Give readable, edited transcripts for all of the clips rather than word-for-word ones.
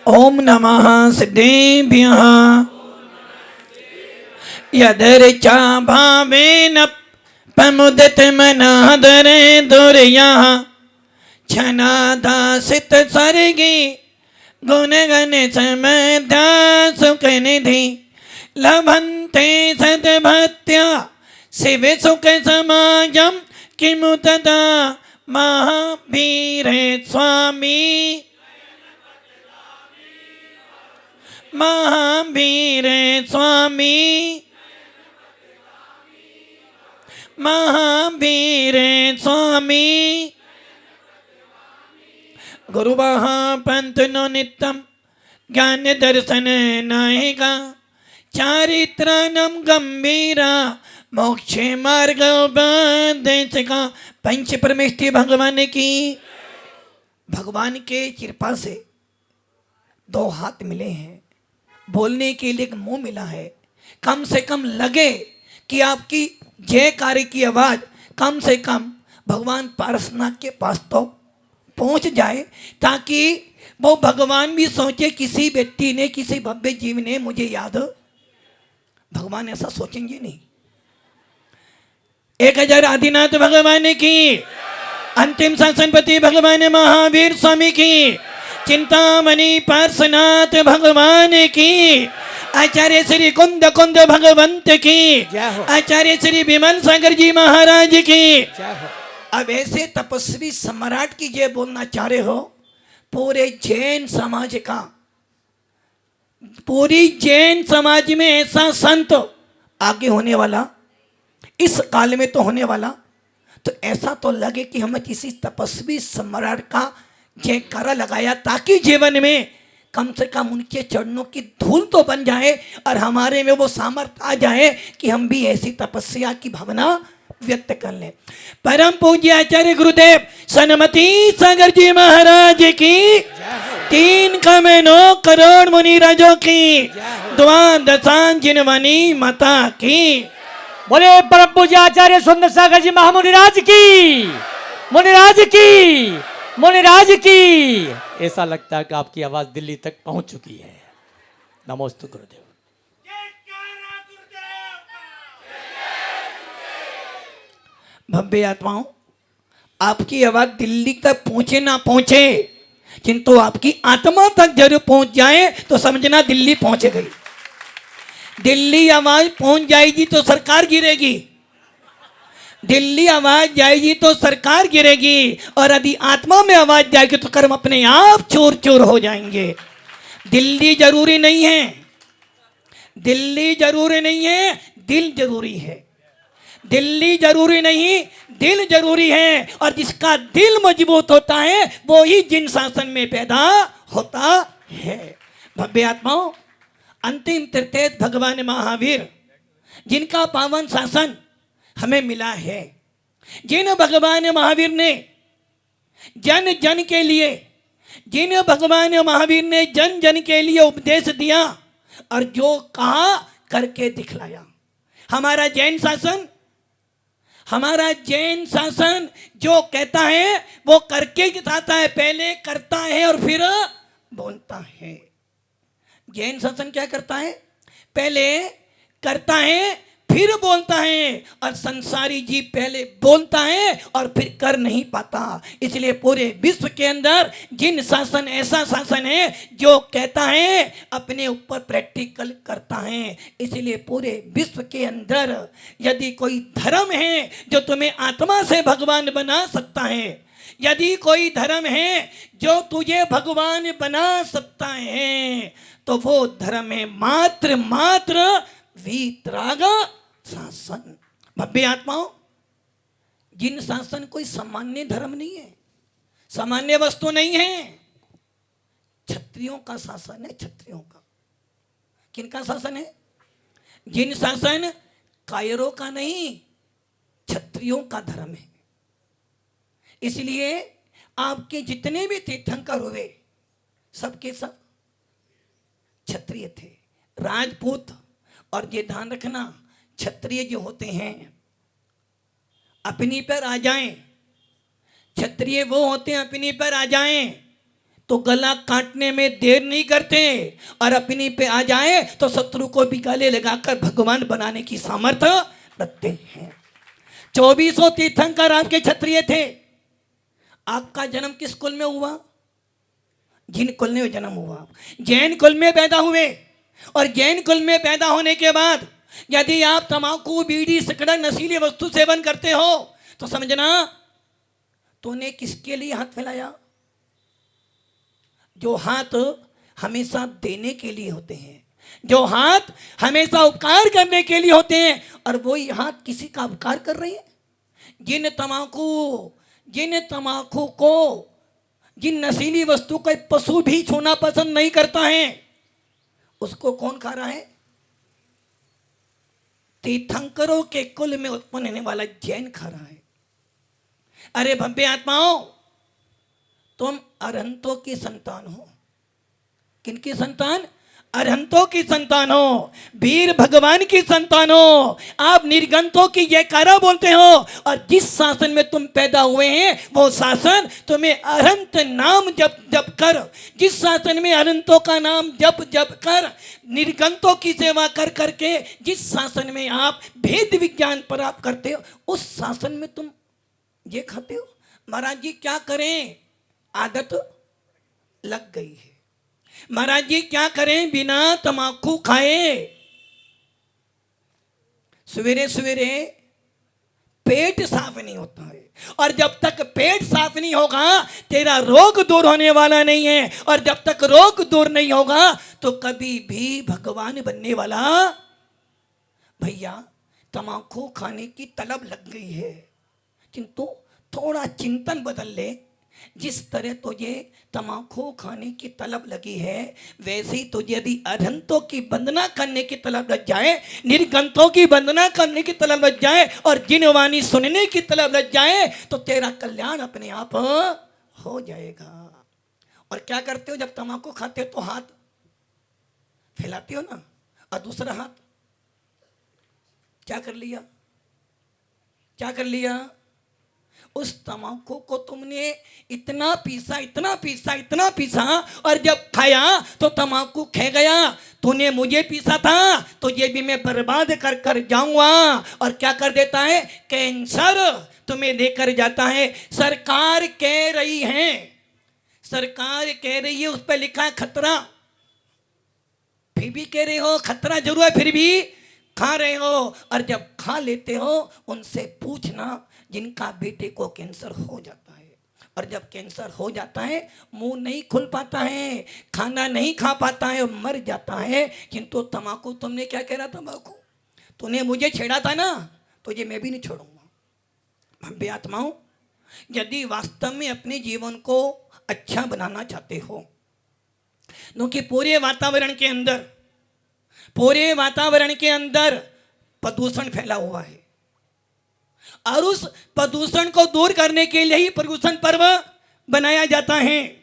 ओम नमः सिद्धेभ्यः यदर्चा भावेन प्रमुदितमनादरे दुर्यः क्षणादासित सर्गी गुणगण समध्या सुखनिधि लभन्ते सद्भक्त्या शिव सुख समाजं किमु तदा महावीरे स्वामी महावीरे स्वामी महावीरे स्वामी गुरुवाह पंतनो नित्यम ज्ञान दर्शन नायिका चारित्राणम गंभीरा मोक्षे मार्ग उपदेशिका। पंच परमेष्टि भगवान की भगवान के कृपा से दो हाथ मिले हैं, बोलने के लिए एक मुंह मिला है। कम से कम लगे कि आपकी जयकारी की आवाज कम से कम भगवान पारसनाथ के पास तो पहुंच जाए, ताकि वो भगवान भी सोचे किसी व्यक्ति ने, किसी भव्य जीव ने मुझे याद। भगवान ऐसा सोचेंगे नहीं। 1000 आदिनाथ भगवान की, अंतिम शासनपति भगवान महावीर स्वामी की, चिंतामणि पार्श्वनाथ भगवान की, आचार्य श्री कुंद कुंद भगवंत की, आचार्य श्री विमल सागर जी महाराज की। अब ऐसे तपस्वी सम्राट की जय बोलना चाह रहे हो, पूरे जैन समाज का, पूरी जैन समाज में ऐसा संत आगे होने वाला, इस काल में तो होने वाला, तो ऐसा तो लगे कि हमें किसी तपस्वी सम्राट का जयकारा लगाया, ताकि जीवन में कम से कम उनके चरणों की धूल तो बन जाए और हमारे में वो सामर्थ्य आ जाए कि हम भी ऐसी तपस्या की भावना व्यक्त कर लें। परम पूज्य आचार्य गुरुदेव सनमती सागर जी महाराज की, 3 करोड़ 9 करोड़ मुनि राजों की, द्वादशांजनवनी माता की। बोले परम पूज्य आचार्य सुंदर सागर जी महामुनिराज की, मुनिराज की, मुनिराज की। ऐसा लगता है कि आपकी आवाज दिल्ली तक पहुंच चुकी है। नमोस्तु गुरुदेव। भव्य आत्माओं, आपकी आवाज दिल्ली तक पहुंचे ना पहुंचे, किंतु आपकी आत्मा तक जरूर पहुंच जाए तो समझना दिल्ली पहुंच गई। दिल्ली आवाज पहुंच जाएगी तो सरकार गिरेगी, दिल्ली आवाज जाएगी तो सरकार गिरेगी, और यदि आत्मा में आवाज जाएगी तो कर्म अपने आप चूर चूर हो जाएंगे। दिल्ली जरूरी नहीं है, दिल्ली जरूरी नहीं है, दिल जरूरी है। दिल्ली जरूरी नहीं, दिल जरूरी है, और जिसका दिल मजबूत होता है वो ही जिन शासन में पैदा होता है। भव्य आत्माओं, अंतिम तृतीय भगवान महावीर, जिनका पावन शासन हमें मिला है, जिन भगवान महावीर ने जन जन के लिए, जिन भगवान महावीर ने जन जन के लिए उपदेश दिया और जो कहा करके दिखलाया। हमारा जैन शासन, हमारा जैन शासन जो कहता है वो करके दिखाता है, पहले करता है और फिर बोलता है। जैन शासन क्या करता है? पहले करता है फिर बोलता है, और संसारी जीव पहले बोलता है और फिर कर नहीं पाता। इसलिए पूरे विश्व के अंदर जिन शासन, ऐसा शासन है जो कहता है अपने ऊपर प्रैक्टिकल करता है। इसलिए पूरे विश्व के अंदर यदि कोई धर्म है जो तुम्हें आत्मा से भगवान बना सकता है, यदि कोई धर्म है जो तुझे भगवान बना सकता है, तो वो धर्म है मात्र मात्र वीतराग शासन। भव्य आत्माओं, जिन शासन कोई सामान्य धर्म नहीं है, सामान्य वस्तु नहीं है, क्षत्रियों का शासन है। क्षत्रियों का, किनका शासन है? जिन शासन कायरों का नहीं, क्षत्रियों का धर्म है। इसलिए आपके जितने भी तीर्थंकर हुए सबके सब क्षत्रिय थे, राजपूत। और ये ध्यान रखना, क्षत्रिय जो होते हैं अपनी पर आ जाएं, क्षत्रिय वो होते हैं अपनी पर आ जाएं, तो गला काटने में देर नहीं करते, और अपनी पे आ जाए तो शत्रु को भी गले लगाकर भगवान बनाने की सामर्थ्य रखते हैं। 2400 तीर्थंकर आपके क्षत्रिय थे। आपका जन्म किस कुल में हुआ? जिन कुल में जन्म हुआ, जैन कुल में पैदा हुए। और जैन कुल में पैदा होने के बाद यदि आप तंबाकू, बीड़ी, सिगरेट, नशीली वस्तु सेवन करते हो तो समझना तूने किसके लिए हाथ फैलाया? जो हाथ हमेशा देने के लिए होते हैं, जो हाथ हमेशा उपकार करने के लिए होते हैं, और वही हाथ किसी का उपकार कर रहे हैं। जिन तंबाकू को, जिन नशीली वस्तु को पशु भी छूना पसंद नहीं करता है, उसको कौन खा रहा है? तीर्थंकरों के कुल में उत्पन्न होने वाला जैन खा रहा है। अरे भव्य आत्माओं, तुम अरहंतों की संतान हो। किनकी संतान? अरहंतों की संतान हो, वीर भगवान की संतान हो। आप निर्गंतों की जयकारा बोलते हो, और जिस शासन में तुम पैदा हुए हैं वो शासन तुम्हें अरहंत नाम जप जप कर, जिस शासन में अरहंतों का नाम जप जप कर, निर्गंतों की सेवा कर करके जिस शासन में आप भेद विज्ञान प्राप्त करते हो, उस शासन में तुम ये खाते हो। महाराज जी क्या करें, आदत लग गई है। महाराज जी क्या करें, बिना तंबाकू खाए सवेरे सवेरे पेट साफ नहीं होता है, और जब तक पेट साफ नहीं होगा तेरा रोग दूर होने वाला नहीं है, और जब तक रोग दूर नहीं होगा तो कभी भी भगवान बनने वाला। भैया तंबाकू खाने की तलब लग गई है, किंतु थोड़ा चिंतन बदल ले। जिस तरह तुझे तंबाकू खाने की तलब लगी है, वैसे ही तुझे यदि अरहंतों की वंदना करने की तलब लग जाए, निर्गंतों की वंदना करने की तलब लग जाए, और जिनवाणी सुनने की तलब लग जाए, तो तेरा कल्याण अपने आप हो जाएगा। और क्या करते हो जब तंबाकू खाते हो? तो हाथ फैलाते हो ना, और दूसरा हाथ क्या कर लिया? क्या कर लिया? उस तंबाकू को तुमने इतना पीसा, इतना पीसा, इतना पीसा, और जब खाया तो तंबाकू खे गया। तूने मुझे पीसा था तो ये भी मैं बर्बाद कर कर जाऊंगा। और क्या कर देता है? कैंसर तुम्हें लेकर जाता है। सरकार कह रही है, सरकार कह रही है, उस पर लिखा है खतरा, फिर भी कह रहे हो खतरा जरूर है, फिर भी खा रहे हो। और जब खा लेते हो उनसे पूछना जिनका बेटे को कैंसर हो जाता है, और जब कैंसर हो जाता है मुंह नहीं खुल पाता है, खाना नहीं खा पाता है, मर जाता है। किंतु तंबाकू, तुमने क्या कह रहा? तंबाकू तूने मुझे छेड़ा था ना, तो ये मैं भी नहीं छोड़ूंगा। भव्य आत्माओं, यदि वास्तव में अपने जीवन को अच्छा बनाना चाहते हो, क्योंकि पूरे वातावरण के अंदर प्रदूषण फैला हुआ है, और उस प्रदूषण को दूर करने के लिए ही प्रदूषण पर्व बनाया जाता है।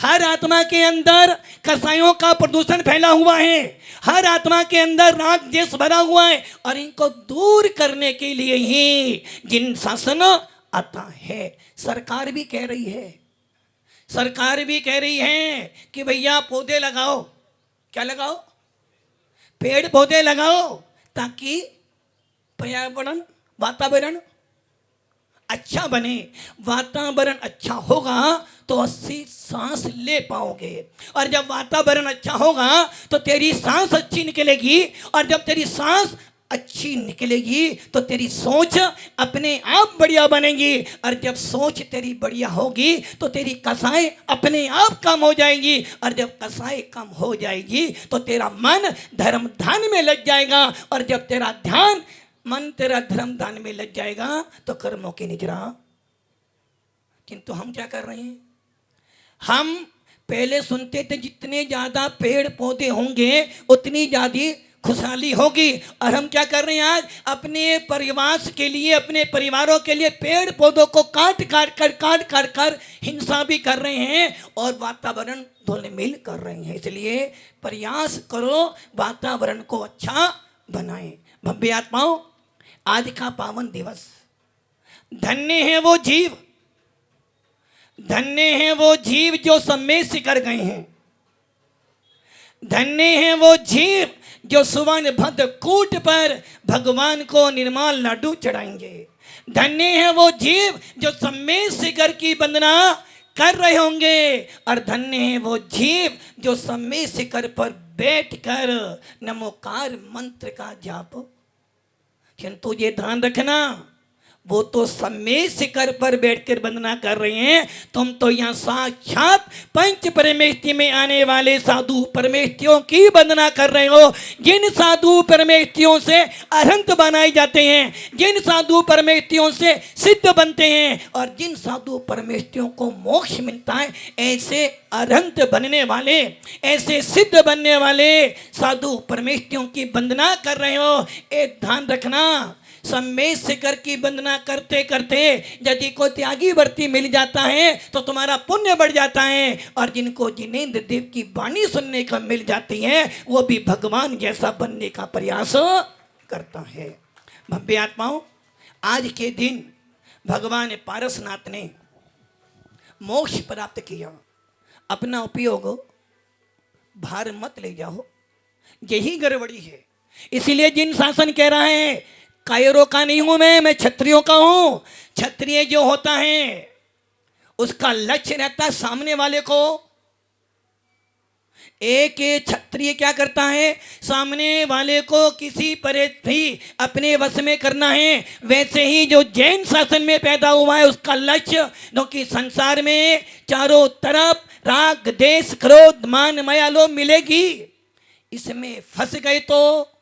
हर आत्मा के अंदर कसायों का प्रदूषण फैला हुआ है, हर आत्मा के अंदर राग द्वेष भरा हुआ है, और इनको दूर करने के लिए ही जिन शासन आता है। सरकार भी कह रही है कि भैया पौधे लगाओ। क्या लगाओ? पेड़ पौधे लगाओ, ताकि पर्यावरण, वातावरण अच्छा बने। वातावरण अच्छा होगा तो 80 सांस ले पाओगे, और जब वातावरण अच्छा होगा तो तेरी सांस अच्छी निकलेगी, और जब तेरी सांस अच्छी निकलेगी तो तेरी सोच अपने आप बढ़िया बनेगी, और जब सोच तेरी बढ़िया होगी तो तेरी कसाई अपने आप कम हो जाएगी, और जब कसाई कम हो जाएगी तो तेरा मन धर्म ध्यान में लग जाएगा, और जब तेरा मन तेरा धर्म दान में लग जाएगा तो कर्मों की निजरा। किंतु हम क्या कर रहे हैं? हम पहले सुनते थे जितने ज्यादा पेड़ पौधे होंगे उतनी ज्यादा खुशहाली होगी, और हम क्या कर रहे हैं? आज अपने परिवार के लिए, अपने परिवारों के लिए पेड़ पौधों को काट काट कर हिंसा भी कर रहे हैं, और वातावरण धूलमिल कर रहे हैं। इसलिए प्रयास करो वातावरण को अच्छा बनाएं। भव्य आत्माओं, आज का पावन दिवस, धन्य है वो जीव धन्य हैं वो जीव जो सम्मेद से कर गए हैं। धन्य हैं वो जीव जो सुवर्ण भद्र कूट पर भगवान को निर्मल लड्डू चढ़ाएंगे। धन्य हैं वो जीव जो सम्मेद शिखर की वंदना कर रहे होंगे। और धन्य हैं वो जीव जो सम्मेद शिखर पर बैठकर नमोकार मंत्र का जाप। किंतु ये ध्यान रखना, वो तो सम्मेद शिखर पर बैठकर वंदना कर रहे हैं, तुम तो यहाँ साक्षात पंच परमेष्टि में आने वाले साधु परमेष्टियों की वंदना कर रहे हो। जिन साधु परमेष्टियों से अरहंत बनाए जाते हैं, जिन साधु परमेष्टियों से सिद्ध बनते हैं, और जिन साधु परमेष्टियों को मोक्ष मिलता है, ऐसे अरहंत बनने वाले, ऐसे सिद्ध बनने वाले साधु परमेष्टियों की वंदना कर रहे हो। एक ध्यान रखना, सम्मेद शिखर की वंदना करते करते यदि को त्यागी वर्ती मिल जाता है तो तुम्हारा पुण्य बढ़ जाता है। और जिनको जिनेंद्र देव की वाणी सुनने का मिल जाती है, वो भी भगवान जैसा बनने का प्रयास करता है। भव्य आत्माओं, आज के दिन भगवान पारसनाथ ने मोक्ष प्राप्त किया। अपना उपयोग भार मत ले जाओ, यही गड़बड़ी है। इसीलिए जिन शासन कह रहा है कायरों का नहीं हूं मैं क्षत्रियों का हूं। क्षत्रिय जो होता है उसका लक्ष्य रहता है सामने वाले को। एक क्षत्रिय क्या करता है, सामने वाले को किसी पर भी अपने वश में करना है। वैसे ही जो जैन शासन में पैदा हुआ है उसका लक्ष्य, क्योंकि संसार में चारों तरफ राग देश क्रोध मान माया लोभ मिलेगी, इसमें फंस गए तो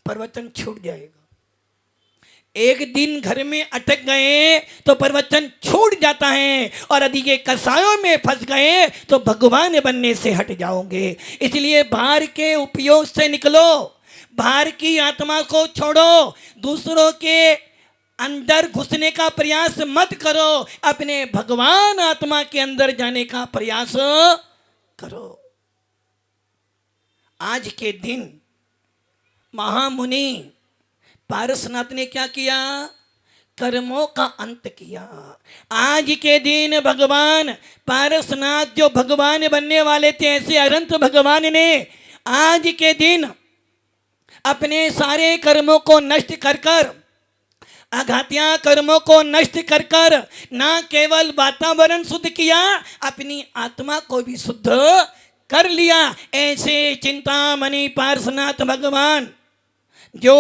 प्रवचन छूट जाएगा। एक दिन घर में अटक गए तो प्रवचन छूट जाता है, और यदि ये कसायों में फंस गए तो भगवान बनने से हट जाओगे। इसलिए बाहर के उपयोग से निकलो, बाहर की आत्मा को छोड़ो, दूसरों के अंदर घुसने का प्रयास मत करो, अपने भगवान आत्मा के अंदर जाने का प्रयास करो। आज के दिन महामुनि पारसनाथ ने क्या किया, कर्मों का अंत किया। आज के दिन भगवान पारसनाथ जो भगवान बनने वाले थे, ऐसे अनंत भगवान ने आज के दिन अपने सारे कर्मों को नष्ट कर कर, अघातिया कर्मों को नष्ट कर कर ना केवल वातावरण शुद्ध किया, अपनी आत्मा को भी शुद्ध कर लिया। ऐसे चिंतामणि पार्श्वनाथ भगवान जो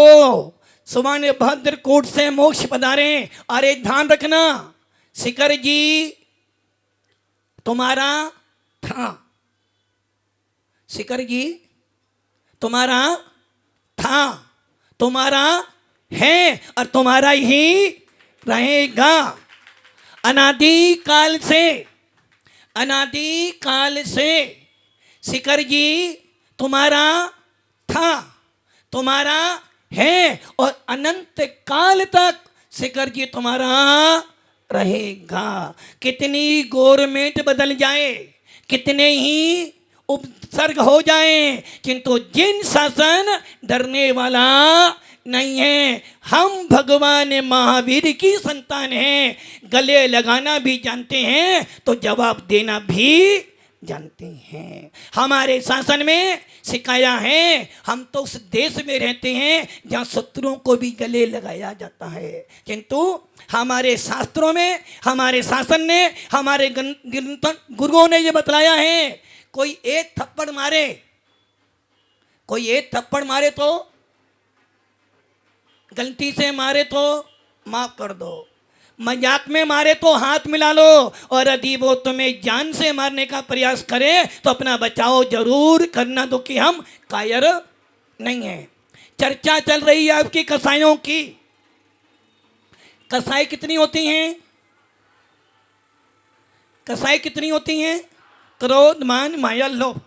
सुवर्ण भद्र कूट से मोक्ष पधारे। अरे ध्यान रखना, शिखर जी तुम्हारा था, शिखर जी तुम्हारा था, तुम्हारा है और तुम्हारा ही रहेगा। अनादि काल से शिखर जी तुम्हारा था, तुम्हारा है, और अनंत काल तक शिखर जी तुम्हारा रहेगा। कितनी गवर्नमेंट बदल जाए, कितने ही उपसर्ग हो जाए, किंतु जिन शासन डरने वाला नहीं है। हम भगवान महावीर की संतान हैं, गले लगाना भी जानते हैं तो जवाब देना भी जानते हैं। हमारे शासन में सिखाया है, हम तो उस देश में रहते हैं जहाँ शत्रुओं को भी गले लगाया जाता है, किंतु हमारे शास्त्रों में, हमारे शासन ने, हमारे गुरुओं ने ये बतलाया है, कोई एक थप्पड़ मारे, कोई एक थप्पड़ मारे तो गलती से मारे तो माफ कर दो, मजाक में मारे तो हाथ मिला लो, और यदि वो तुम्हें जान से मारने का प्रयास करे तो अपना बचाव जरूर करना दो कि हम कायर नहीं हैं। चर्चा चल रही है आपकी कसाईयों की। कसाई कितनी होती हैं? कसाई कितनी होती हैं? क्रोध मान माया लोभ।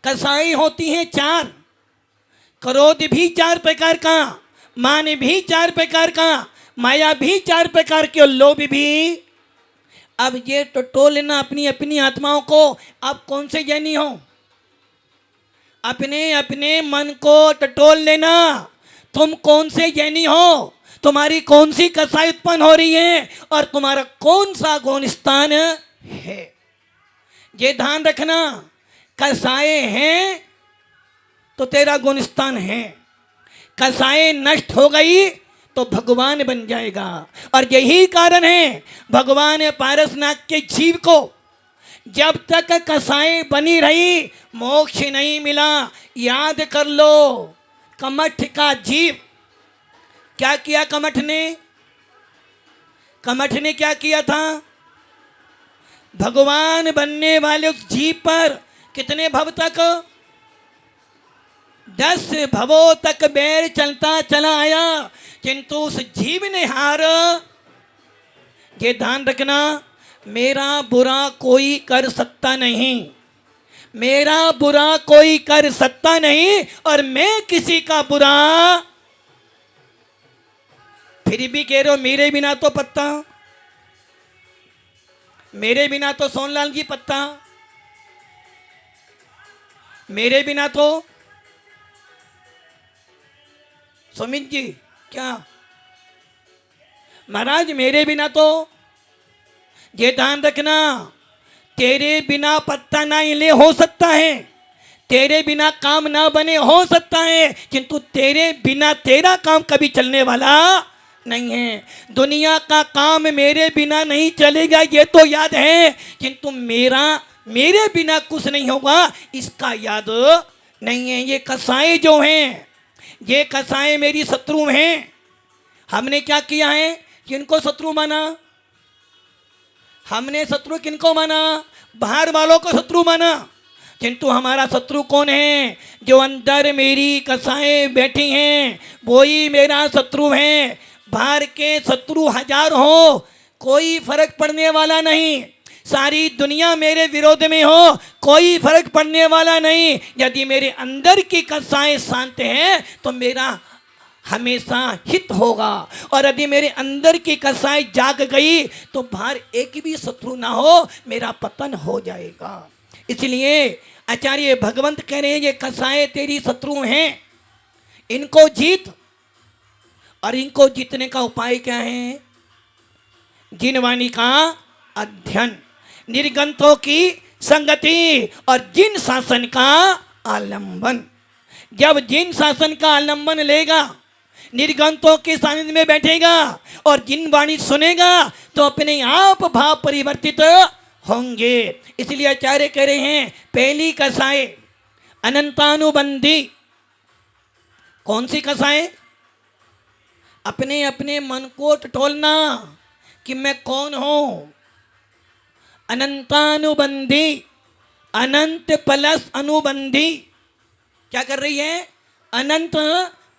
कसाई होती हैं 4। क्रोध भी 4 प्रकार का, मान भी 4 प्रकार का, माया भी 4 प्रकार की, और लोभ भी। अब ये टटोल लेना अपनी अपनी आत्माओं को, आप कौन से ज्ञानी हो? अपने अपने मन को टटोल लेना, तुम कौन से ज्ञानी हो? तुम्हारी कौन सी कसाई उत्पन्न हो रही है और तुम्हारा कौन सा गुणस्थान है। ये ध्यान रखना, कसाए हैं तो तेरा गुणस्थान है, कसाए नष्ट हो गई तो भगवान बन जाएगा। और यही कारण है भगवान पारसनाथ के जीव को जब तक कसाई बनी रही मोक्ष नहीं मिला। याद कर लो, कमठ का जीव क्या किया? कमठ ने क्या किया था? भगवान बनने वाले उस जीव पर कितने भव तक? 10 भवों तक बैर चलता चला आया, किंतु उस जीव ने हार। ये ध्यान रखना, मेरा बुरा कोई कर सकता नहीं, मेरा बुरा कोई कर सकता नहीं, और मैं किसी का बुरा। फिर भी कह रहे हो मेरे बिना तो पत्ता, मेरे बिना तो सोनलाल जी पत्ता, मेरे बिना तो सुमित जी क्या महाराज, मेरे बिना तो। ये ध्यान रखना, तेरे बिना पत्ता ना हिले हो सकता है, तेरे बिना काम ना बने हो सकता है, किंतु तेरे बिना तेरा काम कभी चलने वाला नहीं है। दुनिया का काम मेरे बिना नहीं चलेगा ये तो याद है, किंतु मेरे बिना कुछ नहीं होगा इसका याद नहीं है। ये कसाई जो हैं, ये कसाई मेरी शत्रु हैं। हमने क्या किया है? किनको शत्रु माना? हमने शत्रु किनको माना? बाहर वालों को शत्रु माना, किंतु हमारा शत्रु कौन है? जो अंदर मेरी कसाएं बैठी हैं वो ही मेरा शत्रु है। बाहर के शत्रु 1000 हो कोई फर्क पड़ने वाला नहीं, सारी दुनिया मेरे विरोध में हो कोई फर्क पड़ने वाला नहीं। यदि मेरे अंदर की कसाएं शांत हैं तो मेरा हमेशा हित होगा, और यदि मेरे अंदर की कसाई जाग गई तो बाहर एक भी शत्रु ना हो मेरा पतन हो जाएगा। इसलिए आचार्य भगवंत कह रहे हैं ये कसाई तेरी शत्रु हैं, इनको जीत। और इनको जीतने का उपाय क्या है? जिनवाणी का अध्ययन, निर्गंथों की संगति और जिन शासन का आलंबन। जब जिन शासन का आलंबन लेगा, निर्गंथों के सानिध्य में बैठेगा और जिन वाणी सुनेगा तो अपने आप भाव परिवर्तित होंगे। इसलिए आचार्य कह रहे हैं पहली कसाई अनंतानुबंधी। कौन सी कसाई? अपने अपने मन को टटोलना कि मैं कौन हूं। अनंतानुबंधी, अनंत प्लस अनुबंधी। क्या कर रही है? अनंत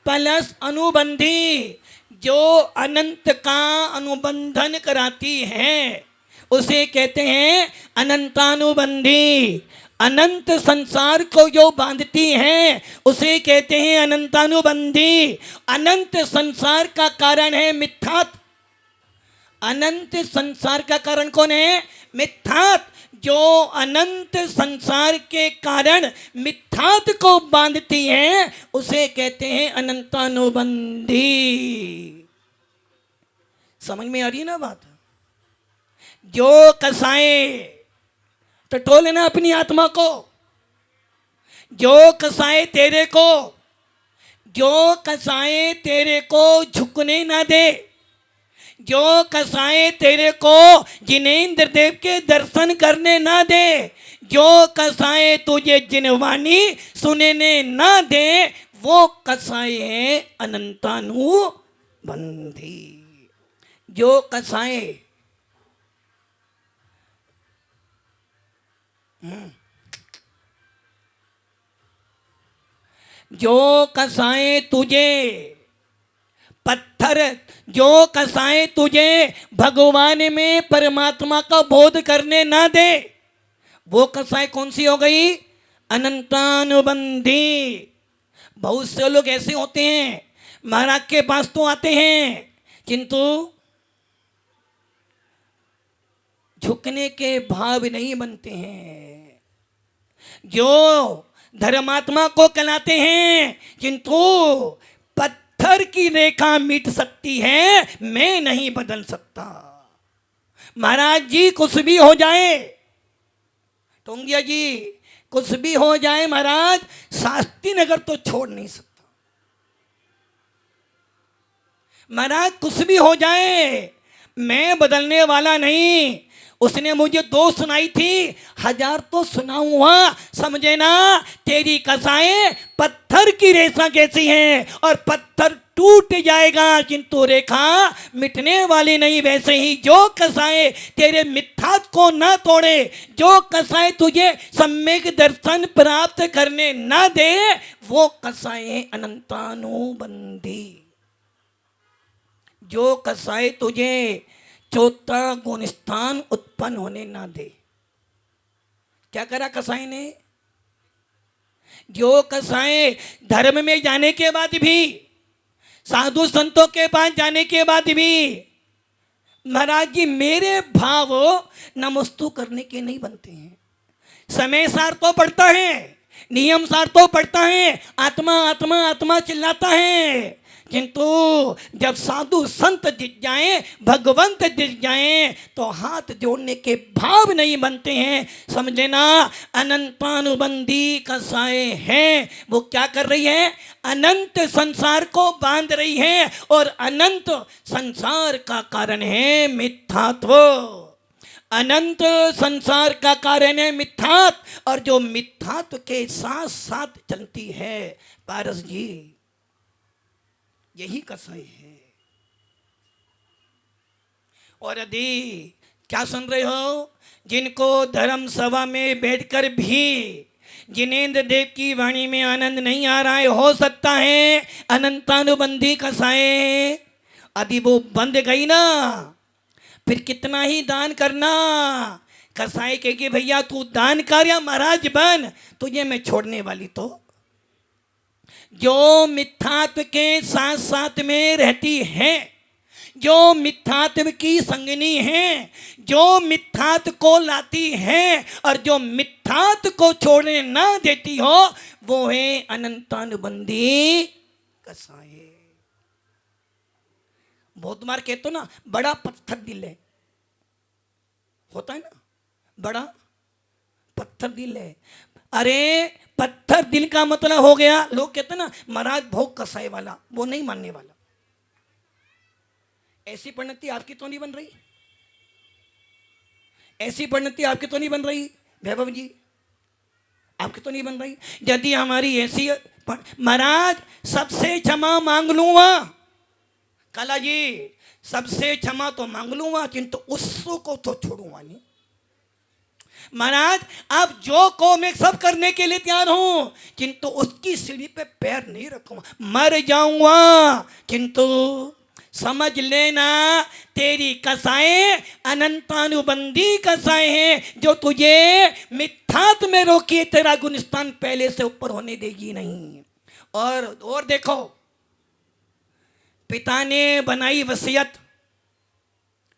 प्लस अनुबंधी। जो अनंत का अनुबंधन कराती है उसे कहते हैं अनंतानुबंधी। अनंत संसार को जो बांधती है उसे कहते हैं अनंतानुबंधी। अनंत संसार का कारण है मिथ्यात्व। अनंत संसार का कारण कौन है? मिथ्यात्व। जो अनंत संसार के कारण मिथ्यात्व को बांधती है उसे कहते हैं अनंतानुबंधी। समझ में आ रही है ना बात? जो कसाए टटोल लेना अपनी आत्मा को, जो कसाए तेरे को, जो कसाए तेरे को झुकने ना दे, जो कसाए तेरे को जिनेंद्र देव के दर्शन करने ना दे, जो कसाए तुझे जिनवाणी सुनने ना दे, वो कसाए हैं अनंतानुबंधी। जो कसाए जो कसाए तुझे पत्थर, जो कसाए तुझे भगवान में परमात्मा का बोध करने ना दे, वो कसाई कौन सी हो गई? अनंतानुबंधी। बहुत से लोग ऐसे होते हैं महाराज के पास तो आते हैं किंतु झुकने के भाव नहीं बनते हैं। जो धर्मात्मा को कहलाते हैं किंतु पत्थर पत्थर की रेखा मिट सकती है, मैं नहीं बदल सकता। महाराज जी कुछ भी हो जाए, टोंगिया जी कुछ भी हो जाए, महाराज शास्त्री नगर तो छोड़ नहीं सकता। महाराज कुछ भी हो जाए, मैं बदलने वाला नहीं। उसने मुझे 2 सुनाई थी, 1000 तो सुनाऊंगा, समझे ना। तेरी कसाएं पत्थर की रेखा कैसी है, और पत्थर टूट जाएगा किंतु रेखा मिटने वाली नहीं। वैसे ही जो कसाएं तेरे मिथ्यात्व को ना तोड़े, जो कसाएं तुझे सम्यक दर्शन प्राप्त करने ना दे, वो कसाएं अनंतानुबंधी। जो कसाई तुझे चौथा गुणस्थान उत्पन्न होने ना दे। क्या करा कसाई ने? जो कसाई धर्म में जाने के बाद भी, साधु संतों के पास जाने के बाद भी, महाराज जी मेरे भाव नमस्तु करने के नहीं बनते हैं। समय सार तो पढ़ता है, नियम सार तो पढ़ता है, आत्मा आत्मा आत्मा चिल्लाता है, किंतु जब साधु संत दिख जाएं, भगवंत दिख जाएं, तो हाथ जोड़ने के भाव नहीं बनते हैं। समझे ना। अनंतानुबंधी कसाएं हैं, वो क्या कर रही है? अनंत संसार को बांध रही है, और अनंत संसार का कारण है मिथ्यात्व। अनंत संसार का कारण है मिथ्यात्व, और जो मिथ्यात्व के साथ साथ चलती है, पारस जी यही कसाई है। और यदि क्या सुन रहे हो, जिनको धर्म सभा में बैठकर भी जिनेंद्र देव की वाणी में आनंद नहीं आ रहा है, हो सकता है अनंतानुबंधी कसाएं यदि वो बंद गई ना, फिर कितना ही दान करना, कसाई कहेगी भैया तू दान कर या महाराज बन, तुझे मैं छोड़ने वाली तो। जो मिथ्यात्व के साथ साथ में रहती है, जो मिथ्यात्व की संगनी है, जो मिथ्यात्व को लाती है, और जो मिथ्यात्व को छोड़ने ना देती हो, वो है अनंतानुबंधी कसाई। बहुत बार कहते हो ना, बड़ा पत्थर दिल है, होता है ना, बड़ा पत्थर दिल है। अरे पत्थर दिल का मतलब हो गया, लोग कहते हैं ना महाराज भोग कसाई वाला, वो नहीं मानने वाला। ऐसी परिणति आपकी तो नहीं बन रही, ऐसी परिणति आपकी तो नहीं बन रही वैभव जी, आपकी तो नहीं बन रही। यदि हमारी ऐसी, महाराज सबसे क्षमा मांग लूंगा, काला जी सबसे क्षमा तो मांग लूंगा, किंतु उसको को तो छोड़ूंगा नहीं। महाराज आप जो को मैं सब करने के लिए तैयार हूं, किंतु उसकी सीढ़ी पे पैर नहीं रखूंगा, मर जाऊंगा, किंतु समझ लेना तेरी कसाएं अनंतानुबंधी कसाएं हैं, जो तुझे मिथ्यात्व में रोकी, तेरा गुणस्थान पहले से ऊपर होने देगी नहीं। और देखो, पिता ने बनाई वसीयत,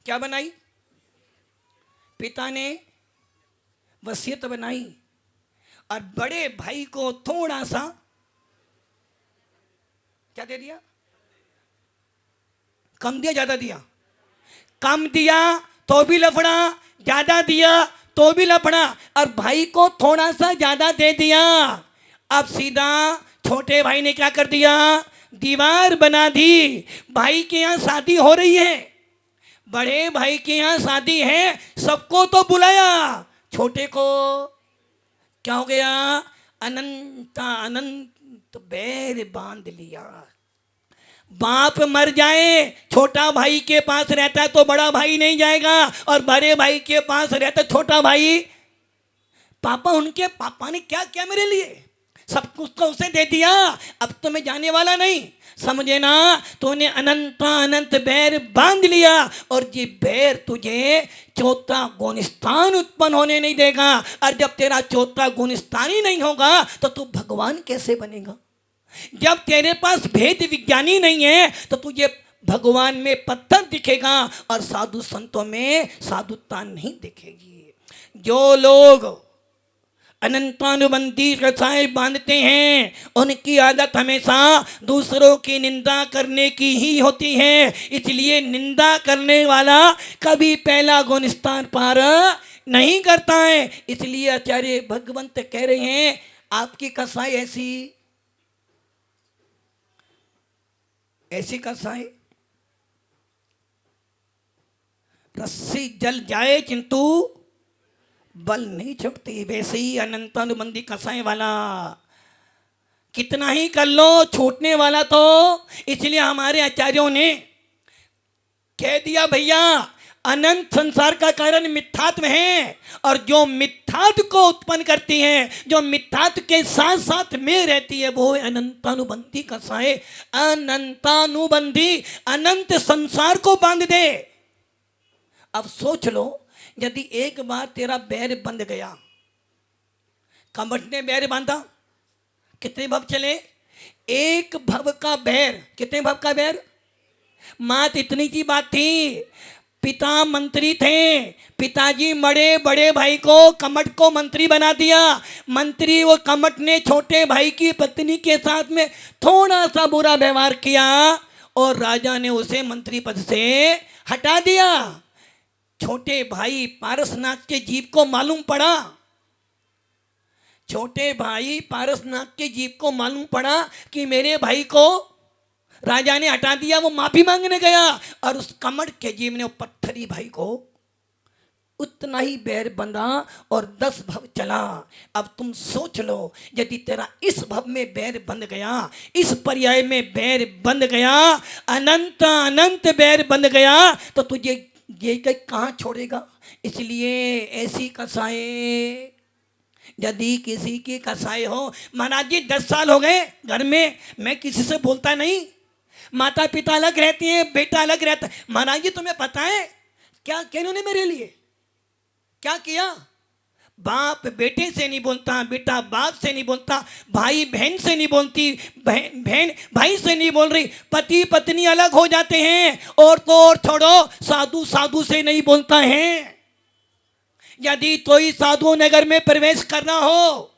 क्या बनाई? पिता ने वसीयत बनाई, और बड़े भाई को थोड़ा सा क्या दे दिया? कम दिया ज्यादा दिया? कम दिया तो भी लफड़ा, ज्यादा दिया तो भी लफड़ा, और भाई को थोड़ा सा ज्यादा दे दिया। अब सीधा छोटे भाई ने क्या कर दिया? दीवार बना दी। भाई के यहाँ शादी हो रही है, बड़े भाई के यहाँ शादी है, सबको तो बुलाया, छोटे को क्या हो गया? अनंत बैर बांध लिया। बाप मर जाए, छोटा भाई के पास रहता है तो बड़ा भाई नहीं जाएगा, और बड़े भाई के पास रहता छोटा भाई। पापा, उनके पापा ने क्या किया मेरे लिए? सब कुछ तो उसे दे दिया, अब तो मैं जाने वाला नहीं, समझे ना। तूने अनंत बैर बांध लिया, और ये बैर तुझे चौथा गुणस्थान उत्पन्न होने नहीं देगा। और जब तेरा चौथा गुणस्थान ही नहीं होगा तो तू भगवान कैसे बनेगा? जब तेरे पास भेद विज्ञानी नहीं है तो तुझे भगवान में पत्थर दिखेगा, और साधु संतों में साधुता नहीं दिखेगी। जो लोग अनंतानुबंधी कसाय बांधते हैं, उनकी आदत हमेशा दूसरों की निंदा करने की ही होती है। इसलिए निंदा करने वाला कभी पहला गुण स्थान पार नहीं करता है। इसलिए आचार्य भगवंत कह रहे हैं आपकी कसाई ऐसी कसाई रस्सी जल जाए किंतु बल नहीं छूटती, वैसे ही अनंतानुबंधी कसाई वाला कितना ही कर लो छूटने वाला तो। इसलिए हमारे आचार्यों ने कह दिया भैया अनंत संसार का कारण मिथ्यात्व है, और जो मिथ्यात्व को उत्पन्न करती है, जो मिथ्यात्व के साथ साथ में रहती है, वो अनंतानुबंधी कसाई। अनंतानुबंधी अनंत संसार को बांध दे। अब सोच लो यदि एक बार तेरा बैर बंध गया, कमट ने बैर बांधा, कितने भव चले? एक भव का बैर। कितने भव का बैर? मात इतनी की बात थी, पिता मंत्री थे, पिताजी मरे, बड़े भाई को कमट को मंत्री बना दिया। मंत्री वो कमट ने छोटे भाई की पत्नी के साथ में थोड़ा सा बुरा व्यवहार किया और राजा ने उसे मंत्री पद से हटा दिया। छोटे भाई पारसनाथ के जीव को मालूम पड़ा, छोटे भाई पारसनाथ के जीव को मालूम पड़ा कि मेरे भाई को राजा ने हटा दिया। वो माफी मांगने गया और उस कमट के जीव ने पत्थरी भाई को उतना ही बैर बंधा और 10 भव चला। अब तुम सोच लो यदि तेरा इस भव में बैर बंध गया, इस पर्याय में बैर बंध गया, अनंत अनंत बैर बंध गया, तो तुझे ये कहाँ छोड़ेगा। इसलिए ऐसी कसाई यदि किसी की कसाई हो, महाराज जी 10 साल हो गए घर में मैं किसी से बोलता नहीं, माता पिता अलग रहती हैं, बेटा अलग रहता है। महाराज जी तुम्हें पता है क्या क्या इन्होंने मेरे लिए क्या किया? बाप बेटे से नहीं बोलता, बेटा बाप से नहीं बोलता, भाई बहन से नहीं बोलती, बहन भाई से नहीं बोल रही, पति पत्नी अलग हो जाते हैं, और तो और छोड़ो साधु साधु से नहीं बोलता है। यदि कोई साधु नगर में प्रवेश करना हो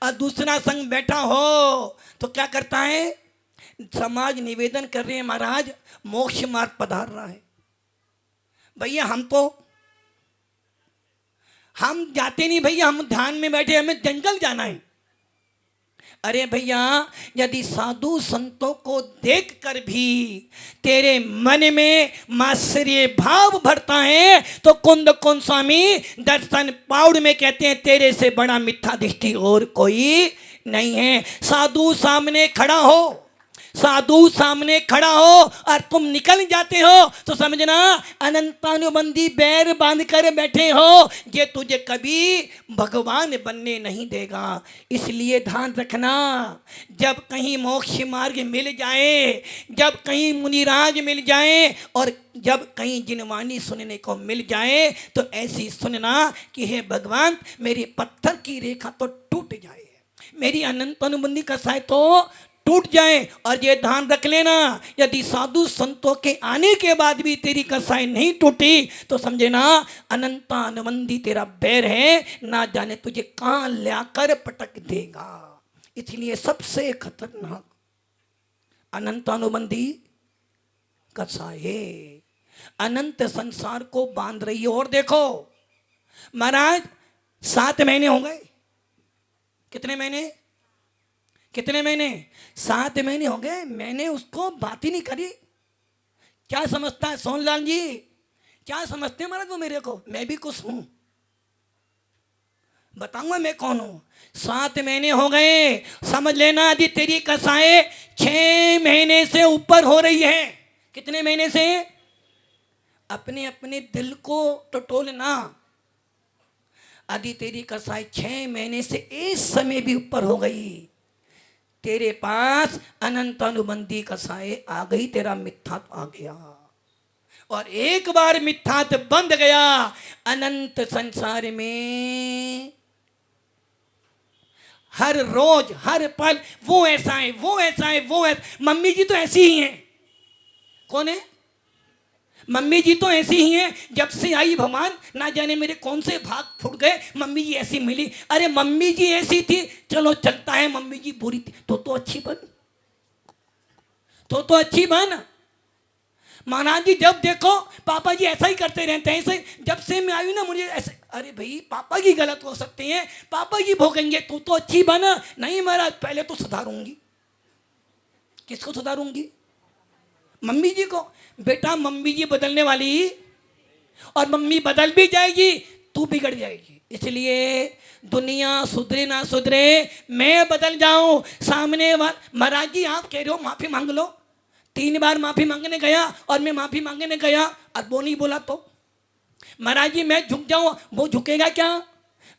और दूसरा संग बैठा हो तो क्या करता है? समाज निवेदन कर रहे हैं महाराज मोक्ष मार्ग पधार रहा है। भैया हम जाते नहीं भैया, हम ध्यान में बैठे, हमें जंगल जाना है। अरे भैया यदि साधु संतों को देखकर भी तेरे मन में मात्सर्य भाव भरता है तो कुंद कुंद स्वामी दर्शन पाउड़ में कहते हैं तेरे से बड़ा मिथ्या दृष्टि और कोई नहीं है। साधु सामने खड़ा हो, साधु सामने खड़ा हो और तुम निकल जाते हो तो समझना अनंतानुबंधी बैर बांध कर बैठे हो, ये तुझे कभी भगवान बनने नहीं देगा। इसलिए ध्यान रखना, जब कहीं मोक्ष मार्ग मिल जाए, जब कहीं मुनिराज मिल जाए और जब कहीं जिनवाणी सुनने को मिल जाए तो ऐसी सुनना कि हे भगवान मेरी पत्थर की रेखा तो टूट जाए, मेरी अनंतानुबंधी कसाई तो टूट जाए। और ये ध्यान रख लेना यदि साधु संतों के आने के बाद भी तेरी कसाई नहीं टूटी तो समझे ना अनंतानुबंधी तेरा बैर है, ना जाने तुझे कहां लाकर पटक देगा। इसलिए सबसे खतरनाक अनंतानुबंधी कसाई अनंत संसार को बांध रही है। और देखो महाराज 7 महीने हो गए, कितने महीने 7 महीने हो गए, मैंने उसको बात ही नहीं करी। क्या समझता है सोनलाल जी, क्या समझते हैं महाराज वो मेरे को? मैं भी कुछ हूं, बताऊंगा मैं कौन हूं। 7 महीने हो गए, समझ लेना यदि तेरी कसाई 6 महीने से ऊपर हो रही है। कितने महीने से? अपने अपने दिल को टटोलना। यदि तेरी कसाई 6 महीने से इस समय भी ऊपर हो गई, तेरे पास अनंतानुबंधी कसाई आ गई, तेरा मिथ्यात्व आ गया। और एक बार मिथ्यात्व बंध गया अनंत संसार में हर रोज हर पल वो ऐसा है, वो ऐसा है, वो ऐसा। मम्मी जी तो ऐसी ही हैं। कौन है? मम्मी जी तो ऐसी ही हैं, जब से आई भगवान ना जाने मेरे कौन से भाग फूट गए, मम्मी जी ऐसी मिली। अरे मम्मी जी ऐसी थी, चलो चलता है, मम्मी जी बुरी थी तो अच्छी बन, तो अच्छी बन। महाराज जी जब देखो पापा जी ऐसा ही करते रहते हैं, ऐसे जब से मैं आई ना मुझे ऐसे, अरे भाई पापा जी गलत हो सकते हैं, पापा जी भोगेंगे, तू तो अच्छी बन। नहीं महाराज पहले तो सुधारूंगी। किसको सुधारूंगी? मम्मी जी को। बेटा मम्मी जी बदलने वाली, और मम्मी बदल भी जाएगी, तू बिगड़ जाएगी। इसलिए दुनिया सुधरे ना सुधरे, मैं बदल जाऊं। सामने महाराज जी आप कह रहे हो माफी मांग लो, 3 बार माफी मांगने गया और मैं माफी मांगने गया और वो नहीं बोला तो महाराज जी मैं झुक जाऊं, वो झुकेगा क्या?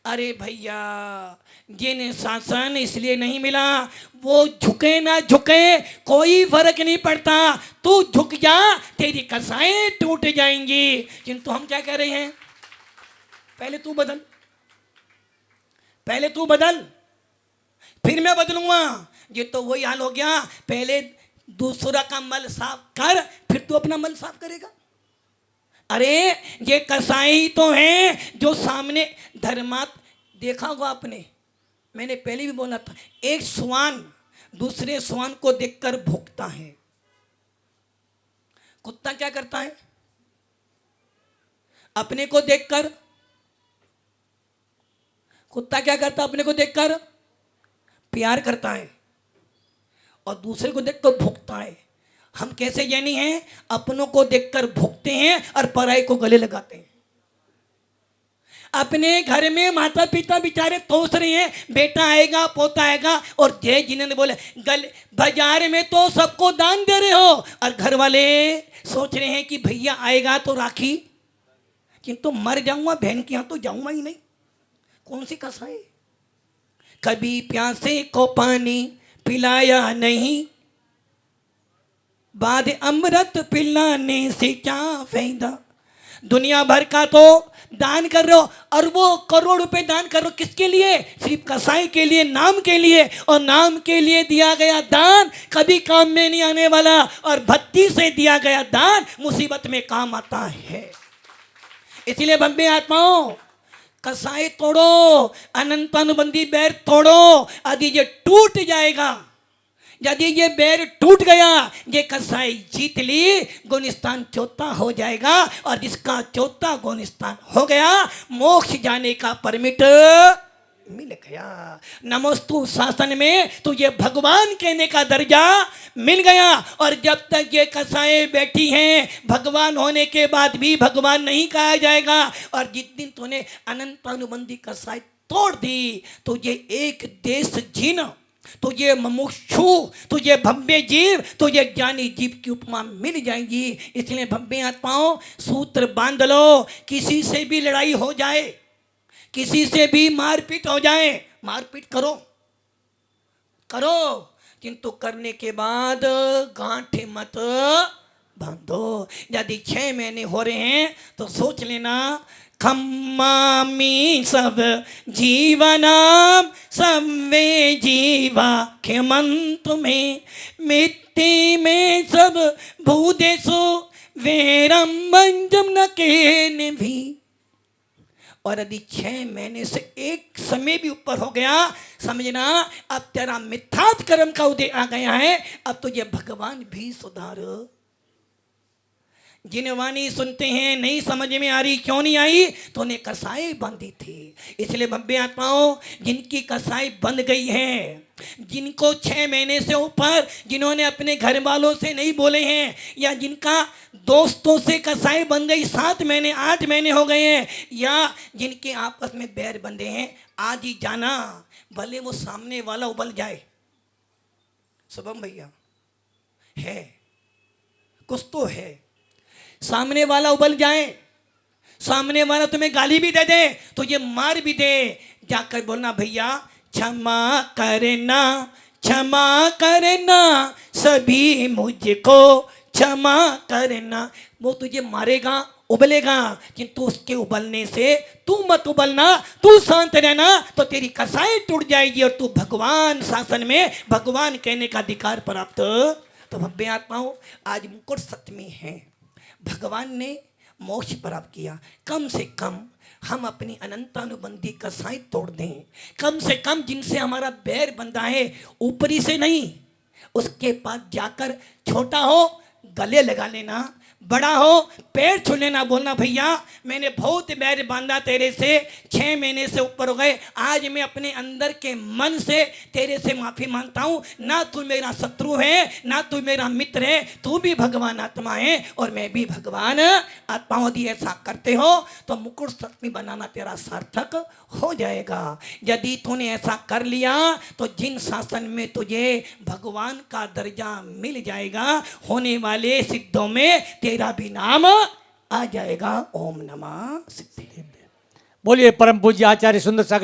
अरे भैया जिन शासन इसलिए नहीं मिला, वो झुके ना झुके कोई फर्क नहीं पड़ता, तू झुक जा, तेरी कसाएं टूट जाएंगी। किंतु हम क्या कह रहे हैं, पहले तू बदल, पहले तू बदल, फिर मैं बदलूंगा। ये तो वही हाल हो गया, पहले दूसरा का मल साफ कर, फिर तू अपना मल साफ करेगा। अरे ये कसाई तो हैं जो सामने धर्मात, देखा होगा आपने, मैंने पहले भी बोला था, एक श्वान दूसरे श्वान को देखकर भूखता है। कुत्ता क्या करता है? अपने को देखकर, कुत्ता क्या करता है? अपने को देखकर प्यार करता है और दूसरे को देखकर भूखता है। हम कैसे ज्ञानी हैं? अपनों को देखकर भूखते हैं और पराई को गले लगाते हैं। अपने घर में माता पिता बेचारे तोस रहे हैं, बेटा आएगा पोता आएगा, और जय जिन्होंने बोले गले, बाजार में तो सबको दान दे रहे हो और घर वाले सोच रहे हैं कि भैया आएगा तो राखी, किंतु मर जाऊंगा बहन के यहाँ तो जाऊंगा ही नहीं। कौन सी कसाई? कभी प्यासे को पानी पिलाया नहीं, बाद अमृत पिलाने से क्या फायदा। दुनिया भर का तो दान कर रहे हो, और वो करोड़ रुपए दान कर रहे हो किसके लिए? सिर्फ कसाई के लिए, नाम के लिए। और नाम के लिए दिया गया दान कभी काम में नहीं आने वाला, और भक्ति से दिया गया दान मुसीबत में काम आता है। इसलिए बंबे आत्माओं, कसाई तोड़ो, अनंत अनुबंधी बैर तोड़ो। यदि ये टूट जाएगा, यदि ये बैर टूट गया, ये कसाई जीत ली, गुलिस्तान चौथा हो जाएगा, और जिसका चौथा गुलिस्तान हो गया, मोक्ष जाने का परमिट मिल गया। नमोस्तु शासन में तुझे भगवान कहने का दर्जा मिल गया। और जब तक ये कसाएं बैठी हैं, भगवान होने के बाद भी भगवान नहीं कहा जाएगा। और जिस दिन तूने अनंत अनुबंधी कसाई तोड़ दी, तुझे एक देश जीना, तुझे मुमुक्षु, तुझे भव्य जीव, तुझे ज्ञानी जीव की उपमा मिल जाएगी। इसलिए भव्य आत्माओं, सूत्र बांध लो। किसी से भी लड़ाई हो जाए, किसी से भी मारपीट हो जाए, मारपीट करो करो, किंतु करने के बाद गांठे मत बांधो। यदि 6 महीने हो रहे हैं तो सोच लेना, खम्मामी सब जीवनाम सबवे जीवा खेमंत में, मिट्टी में सब भूदेशो वेरम मंजम न के भी। और यदि 6 महीने से एक समय भी ऊपर हो गया, समझना अब तेरा मिथ्यात कर्म का उदय आ गया है, अब तुझे भगवान भी सुधार। जिन वाणी सुनते हैं नहीं समझ में आ रही, क्यों नहीं आई? तो उन्हें कसाई बंधी थी। इसलिए भव्य आत्माओं, जिनकी कसाई बंध गई है, जिनको 6 महीने से ऊपर, जिन्होंने अपने घर वालों से नहीं बोले हैं, या जिनका दोस्तों से कसाई बन गई, 7 महीने 8 महीने हो गए हैं, या जिनके आपस में बैर बंधे हैं, आज ही जाना, भले वो सामने वाला उबल जाए। शुभम भैया है, कुछ तो है, सामने वाला उबल जाए, सामने वाला तुम्हें गाली भी दे दे, तुझे मार भी दे, जाकर बोलना भैया क्षमा करना, क्षमा करना, सभी मुझको क्षमा करना। वो तुझे मारेगा, उबलेगा, किंतु उसके उबलने से तू मत उबलना, तू शांत रहना, तो तेरी कसाई टूट जाएगी और तू भगवान शासन में भगवान कहने का अधिकार प्राप्त। तो भव्य आत्माओं, आज मुकुट सप्तमी है, भगवान ने मोक्ष प्राप्त किया, कम से कम हम अपनी अनंतानुबंधी कसाई तोड़ दें। कम से कम जिनसे हमारा बैर बंधा है, ऊपरी से नहीं, उसके पास जाकर छोटा हो गले लगा लेना, बड़ा हो पैर छू लेना, बोलना भैया मैंने बहुत बैर बांधा तेरे से, 6 महीने से ऊपर हो गए, आज मैं अपने अंदर के मन से तेरे से माफी मांगता हूँ। ना तू मेरा शत्रु है, ना तू मेरा मित्र है, तू भी भगवान आत्मा है और मैं भी भगवान आत्माओं। यदि ऐसा करते हो तो मुकुट सत्नी बनाना तेरा सार्थक हो जाएगा। यदि तूने ऐसा कर लिया तो जिन शासन में तुझे भगवान का दर्जा मिल जाएगा, होने वाले सिद्धों में तेरा भी नाम आ जाएगा। ओम नमः सिद्धि। बोलिए परम पूज्य आचार्य सुंदर सागर